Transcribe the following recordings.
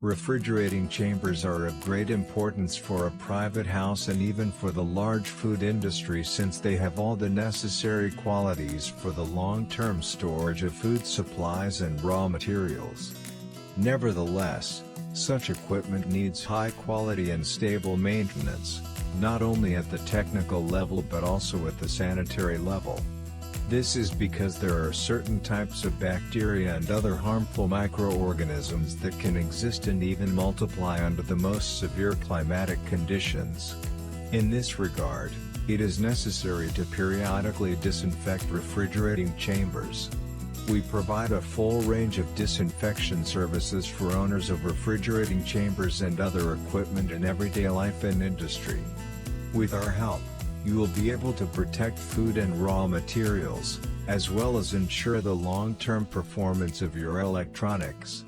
Refrigerating chambers are of great importance for a private house and even for the large food industry, since they have all the necessary qualities for the long-term storage of food supplies and raw materials. Nevertheless, such equipment needs high quality and stable maintenance, not only at the technical level but also at the sanitary level. This is because there are certain types of bacteria and other harmful microorganisms that can exist and even multiply under the most severe climatic conditions. In this regard, it is necessary to periodically disinfect refrigerating chambers. We provide a full range of disinfection services for owners of refrigerating chambers and other equipment in everyday life and industry. With our help, you will be able to protect food and raw materials, as well as ensure the long-term performance of your electronics.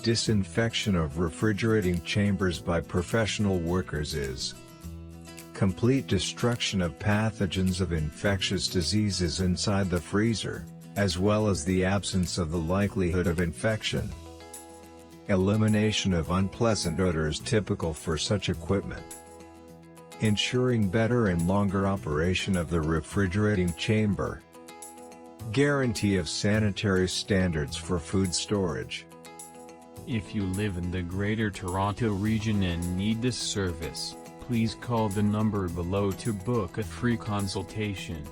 Disinfection of refrigerating chambers by professional workers is complete destruction of pathogens of infectious diseases inside the freezer, as well as the absence of the likelihood of infection. Elimination of unpleasant odors typical for such equipment. Ensuring better and longer operation of the refrigerating chamber. Guarantee of sanitary standards for food storage. If you live in the Greater Toronto Region and need this service, please call the number below to book a free consultation.